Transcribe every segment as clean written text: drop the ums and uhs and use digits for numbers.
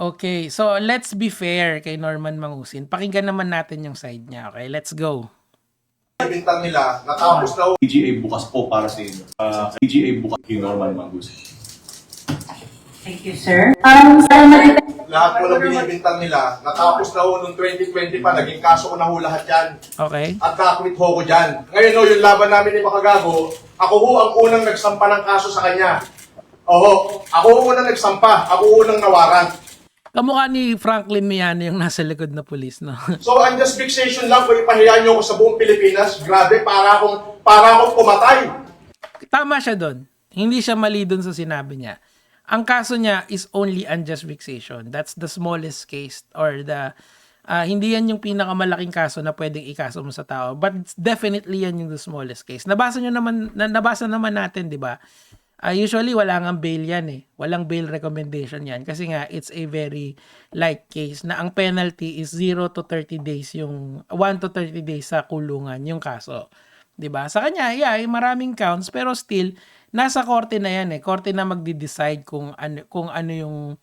Okay, so let's be fair kay Norman Mangusin. Pakinggan naman natin yung side niya. Okay, let's go. Bintang nila, natapos na PGA bukas po para sa inyo. PGA bukas kay Norman Mangusin. Thank you, sir. lahat po ng binibintang nila, natapos na ho noong 2020 pa, naging kaso ko na ho lahat yan. Okay. At nakwit ho ko dyan. Ngayon ho, yung laban namin ni Makagago, ako ho ang unang nagsampa ng kaso sa kanya. Oo, ako ho unang nagsampa, ako ho unang nawaran. Kamukha ni Franklin Miano yung nasa likod na pulis, no? So, unjust fixation lang kung ipahiya nyo ko sa buong Pilipinas. Grabe, para akong pumatay. Tama siya doon. Hindi siya mali doon sa sinabi niya. Ang kaso niya is only unjust vexation. That's the smallest case or the hindi yan yung pinakamalaking kaso na pwedeng ikaso mo sa tao, but definitely yan yung the smallest case. Nabasa naman natin, 'di ba? Usually wala ngang bail yan eh. Walang bail recommendation yan kasi nga it's a very light case na ang penalty is 0 to 30 days, yung 1 to 30 days sa kulungan yung kaso. 'Di ba? Sa kanya, maraming counts pero still nasa korte na yan eh. Korte na magde-decide kung ano yung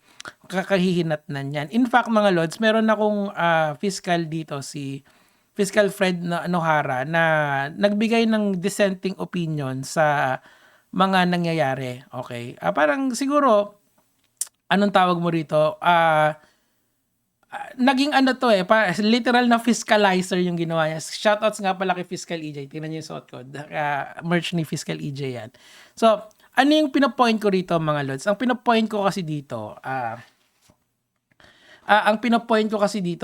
kakahihinatnan niyan. In fact, mga lords, meron akong fiscal dito, si Fiscal Fred Nohara, na nagbigay ng dissenting opinion sa mga nangyayari. Okay? Parang siguro, anong tawag mo rito? Naging literal na fiscalizer yung ginawa niya. Shoutouts nga pala kay Fiscal EJ. Tingnan niyo yung suot ko. Merch ni Fiscal EJ yan. So, ano yung pinapoint ko rito, mga lods? Ang pinapoint ko kasi dito,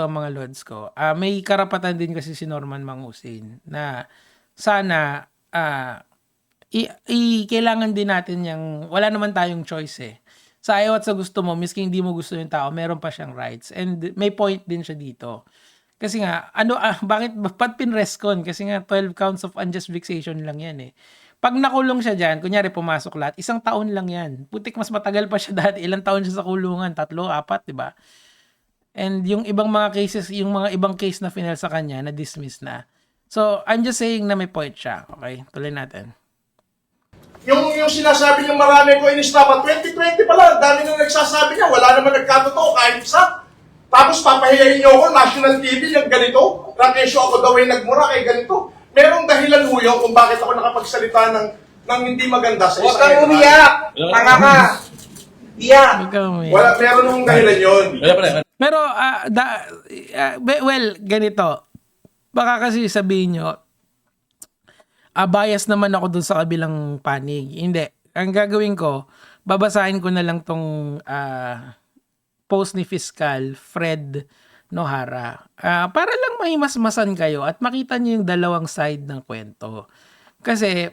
mga lods ko, may karapatan din kasi si Norman Mangusin na sana kailangan din natin yung, wala naman tayong choice eh. Sa ayaw at sa gusto mo, miski hindi mo gusto yung tao, meron pa siyang rights. And may point din siya dito. Kasi nga, ba't pinreskon? Kasi nga, 12 counts of unjust vexation lang yan eh. Pag nakulong siya dyan, kunyari pumasok lahat, 1 taon lang yan. Putik, mas matagal pa siya dati. Ilang taon siya sa kulungan? 3, 4, diba? And yung ibang mga cases, yung mga ibang case na final sa kanya, na-dismiss na. So, I'm just saying na may point siya. Okay, tuloy natin. Yung sinasabi niyo marami ko inistapa, 2020 pala, dami nang nagsasabi niya, wala naman nagkatotoo kahit isa. Tapos papahiyahin niyo ako, national TV, yung ganito. Rakesyo ako daw ay nagmura kay ganito. Merong dahilan ho yun kung bakit ako nakapagsalita ng hindi maganda sa Huwag isang kang umiyak! Tanga ka! Iyak! Meron hong dahilan yun. Pero, well, ganito. Baka kasi sabihin nyo, bias naman ako dun sa kabilang panig. Hindi. Ang gagawin ko, babasahin ko na lang tong post ni Fiscal Fred Nohara. Para lang mahimasmasan kayo at makita niyo yung dalawang side ng kwento. Kasi,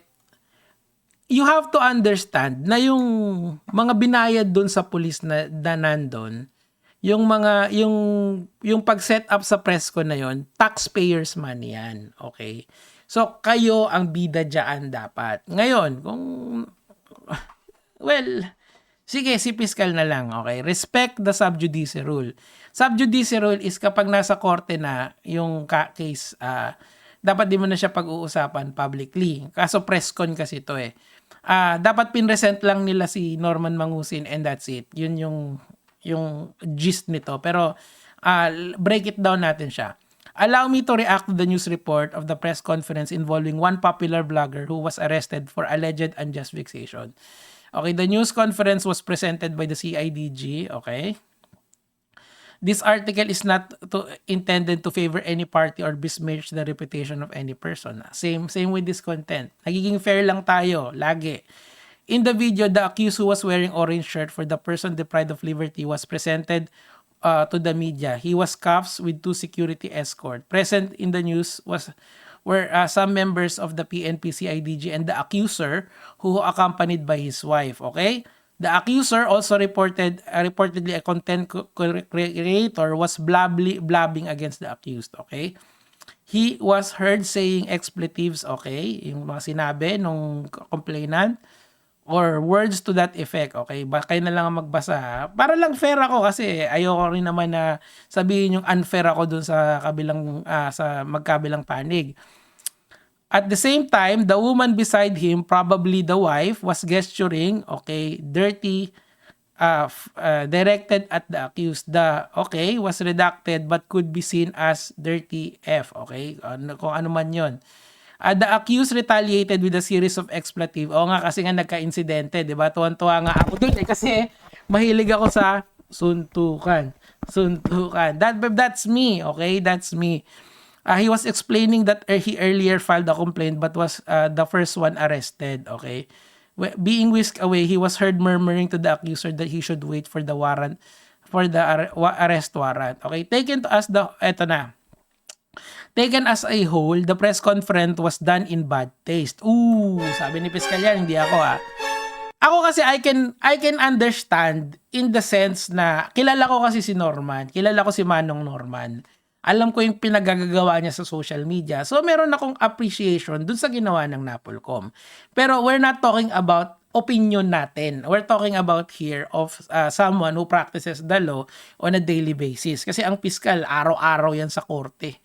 you have to understand na yung mga binayad dun sa pulis na nandun, yung pag-set up sa presko na yon, taxpayers money yan. Okay? So, kayo ang bida dyan dapat. Ngayon, sige, si Fiscal na lang, okay? Respect the sub judice rule. Sub judice rule is kapag nasa korte na yung case, dapat di mo na siya pag-uusapan publicly. Kaso press con kasi ito eh. Dapat pinresent lang nila si Norman Mangusin and that's it. Yun yung gist nito. Pero, break it down natin siya. Allow me to react to the news report of the press conference involving one popular blogger who was arrested for alleged unjust vexation. Okay, the news conference was presented by the CIDG, okay? This article is not intended to favor any party or besmirch the reputation of any person. Same with this content. Nagiging fair lang tayo, lagi. In the video, the accused who was wearing orange shirt for the person deprived of liberty was presented to the media. He was cuffed with 2 security escort. Present in the news were some members of the PNP CIDG and the accuser who accompanied by his wife. Okay? The accuser also reportedly a content creator was blabbing against the accused. Okay? He was heard saying expletives, okay? Yung mga sinabi nung complainant or words to that effect, okay? Kayo na lang ang magbasa. Para lang fair ako kasi ayoko rin naman na sabihin yung unfair ako dun sa sa magkabilang panig. At the same time, the woman beside him, probably the wife, was gesturing, okay, dirty directed at the accused. The was redacted but could be seen as dirty F. Okay? Kung ano man yun. The accused retaliated with a series of expletive. Oo nga, kasi nga nagka-insidente, di ba? Tuwan-tuwa nga ako dun kasi mahilig ako sa suntukan. That's me, okay? That's me. He was explaining that he earlier filed a complaint but was the first one arrested, okay? Being whisked away, he was heard murmuring to the accuser that he should wait for the warrant, for the arrest warrant. Okay, taken as a whole, the press conference was done in bad taste. Sabi ni Piskal yan, hindi ako Ako kasi I can understand in the sense na kilala ko kasi si Norman, kilala ko si Manong Norman. Alam ko yung pinagagagawa niya sa social media. So, meron akong appreciation dun sa ginawa ng Napolcom. Pero we're not talking about opinion natin. We're talking about here of someone who practices the law on a daily basis. Kasi ang piskal, araw-araw yan sa korte.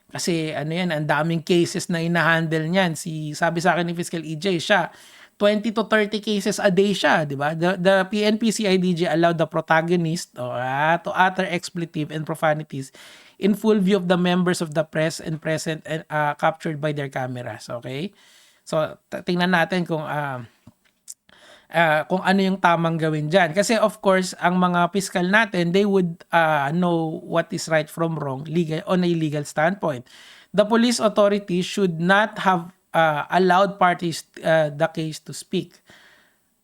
Kasi ang daming cases na inahandle niyan. Sabi sa akin ni Fiscal EJ, siya, 20 to 30 cases a day siya, di ba? The PNP CIDG allowed the protagonist to utter expletive and profanities in full view of the members of the press and present and captured by their cameras, okay? So, tingnan natin kung ano yung tamang gawin dyan. Kasi of course, ang mga piskal natin, they would know what is right from wrong on a legal standpoint. The police authorities should not have allowed parties the case to speak.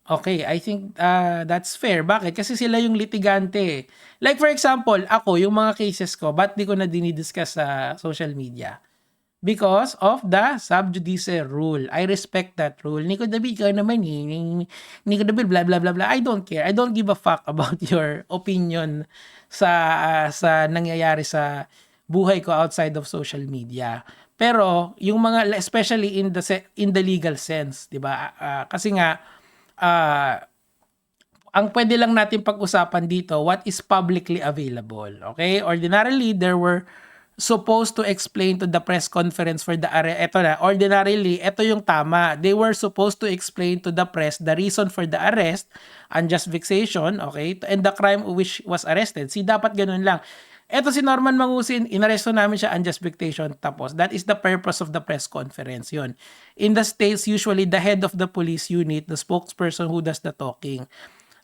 Okay, I think that's fair. Bakit? Kasi sila yung litigante. Like for example, ako, yung mga cases ko, ba't di ko na dinidiscuss sa social media? Because of the sub judice rule. I respect that rule. Nico David, ikaw naman Nico David, blah, blah, blah, blah. I don't care. I don't give a fuck about your opinion sa nangyayari sa buhay ko outside of social media. Pero, yung mga, especially in the legal sense, di ba? Kasi nga, ang pwede lang natin pag-usapan dito, what is publicly available. Okay? Ordinarily, they were supposed to explain to the press conference for the arrest. Ordinarily, ito yung tama. They were supposed to explain to the press the reason for the arrest, unjust vexation, okay, and the crime which was arrested. Dapat ganun lang. Eto si Norman Mangusin, inaresto namin siya unjust vexation. Tapos, that is the purpose of the press conference. Yun. In the States, usually the head of the police unit, the spokesperson who does the talking.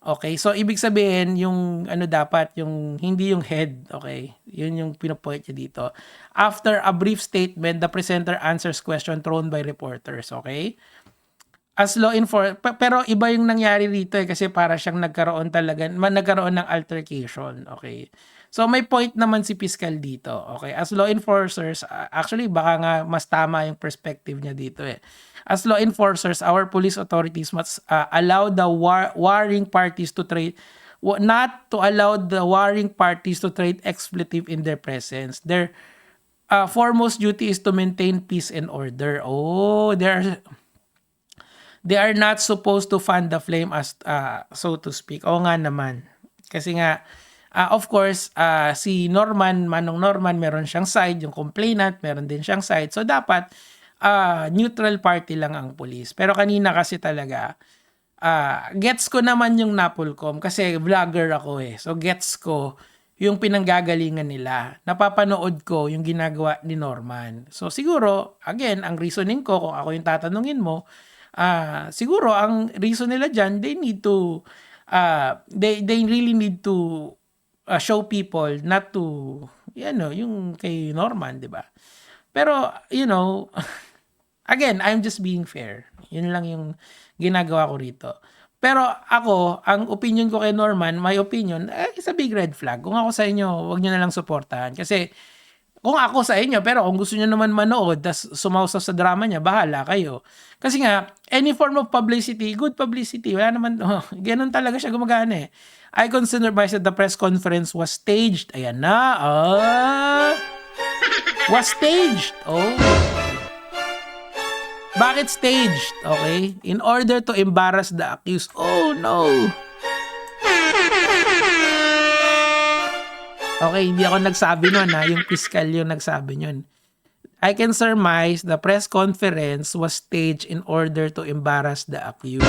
Okay, so ibig sabihin, yung dapat, yung hindi yung head, okay, yun yung pinopoint niya dito. After a brief statement, the presenter answers question thrown by reporters, okay? As law enforcement, pero iba yung nangyari rito kasi para siyang nagkaroon ng altercation, okay? So may point naman si Piskal dito, okay? As law enforcers, actually baka nga mas tama yung perspective niya dito As law enforcers, our police authorities must allow the warring parties to trade, not to allow the warring parties to trade expletive in their presence. Their foremost duty is to maintain peace and order. They are not supposed to fan the flame as so to speak. Oo nga naman. Kasi nga, of course, si Manong Norman, meron siyang side, yung complainant, meron din siyang side. So, dapat, neutral party lang ang police. Pero kanina kasi talaga, gets ko naman yung Napolcom kasi vlogger ako So, gets ko yung pinanggagalingan nila. Napapanood ko yung ginagawa ni Norman. So, siguro, again, ang reasoning ko, kung ako yung tatanungin mo, siguro, ang reason nila dyan, they need to, they really need to show people not to, yung kay Norman, di ba? Pero, again, I'm just being fair. Yun lang yung ginagawa ko rito. Pero ako, ang opinion ko kay Norman, my opinion, is a big red flag. Kung ako sa inyo, wag nyo na lang suportahan. Kasi, kung ako sa inyo, pero kung gusto nyo naman manood, tas sumausaw sa drama niya, bahala kayo. Kasi nga, any form of publicity, good publicity, wala naman, ganun talaga siya gumagana I consider myself the press conference was staged. Ayan na, was staged. Bakit staged? Okay? In order to embarrass the accused. Oh, no. Okay, hindi ako nagsabi nun yung piskal yung nagsabi nun. I can surmise the press conference was staged in order to embarrass the accused.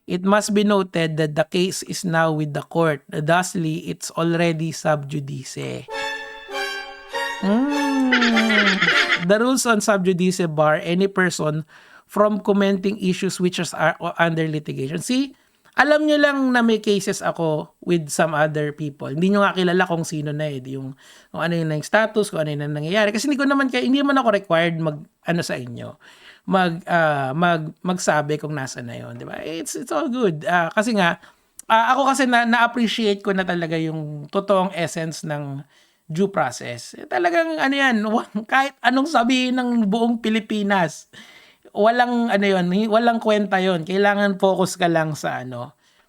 It must be noted that the case is now with the court. Thusly, it's already sub judice. The rules on sub judice bar any person from commenting issues which are under litigation. See, alam nyo lang na may cases ako with some other people. Hindi nyo nga kilala kung sino na yung kung ano yung status, kung ano yung nangyayari. Kasi hindi naman ako required sa inyo. Magsabi kung nasa na yon, di ba? It's all good. Kasi nga, ako kasi na-appreciate ko na talaga yung totoong essence ng due process. Talagang kahit anong sabihin ng buong Pilipinas, walang walang kwenta yon. Kailangan focus ka lang sa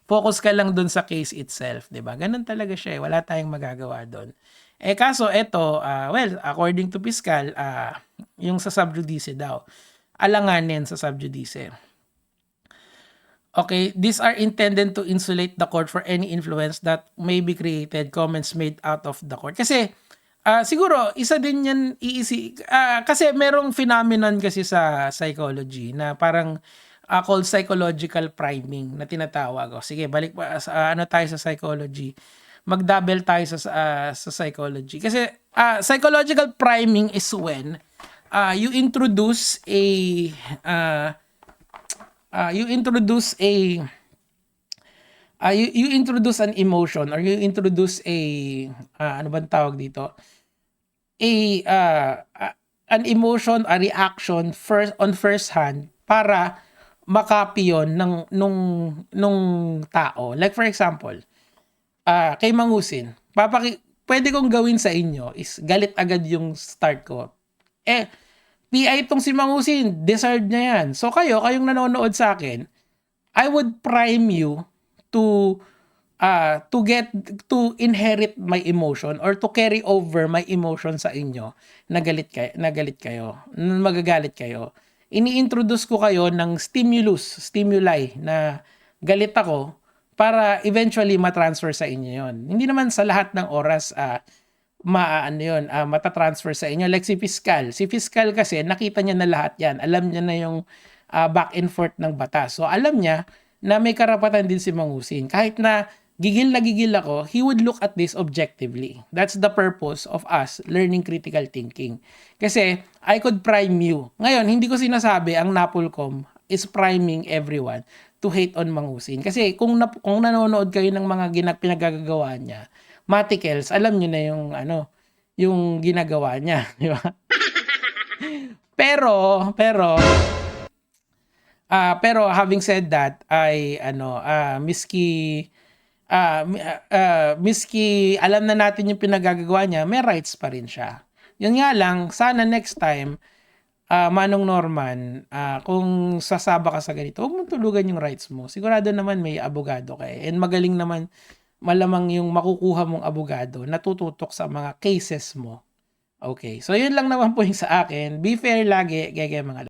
focus ka lang dun sa case itself, 'di ba? Ganun talaga siya, wala tayong magagawa doon. Kaso eto, according to fiscal, yung sa sub judice daw, alanganin sa sub judice. Okay, these are intended to insulate the court for any influence that may be created, comments made out of the court. Kasi siguro isa din yan kasi merong phenomenon kasi sa psychology na parang called psychological priming na tinatawag. Sige, balik pa tayo sa psychology. Mag-double tayo sa psychology. Kasi psychological priming is when you introduce an emotion or you introduce ano bang tawag dito? An emotion, a reaction on first hand para makopy yun nung tao. Like for example, kay Mangusin, pwede kong gawin sa inyo is galit agad yung start ko. PI itong si Mangusin, deserved niya yan. So kayong nanonood sa akin, I would prime you to inherit my emotion or to carry over my emotion sa inyo na magagalit kayo. Ini-introduce ko kayo ng stimuli na galit ako para eventually matransfer sa inyo yon. Hindi naman sa lahat ng oras matatransfer sa inyo. Like si Fiscal kasi nakita niya na lahat yan. Alam niya na yung back and forth ng batas. So alam niya na may karapatan din si Mangusin. Kahit na gigil ako, he would look at this objectively. That's the purpose of us learning critical thinking. Kasi I could prime you. Ngayon, hindi ko sinasabi ang Napolcom is priming everyone to hate on Mangusin. Kasi kung nanonood kayo ng mga pinagagawa niya, Maticels, alam niyo na yung ginagawa niya, di ba? Pero having said that, miski alam na natin yung pinagagawa niya, may rights pa rin siya. Yun nga lang, sana next time, Manong Norman, kung sasaba ka sa ganito, huwag mong tulugan yung rights mo. Sigurado naman may abogado ka and magaling naman, malamang yung makukuha mong abogado na tututok sa mga cases mo. Okay, so yun lang naman po yung sa akin. Be fair lagi, mga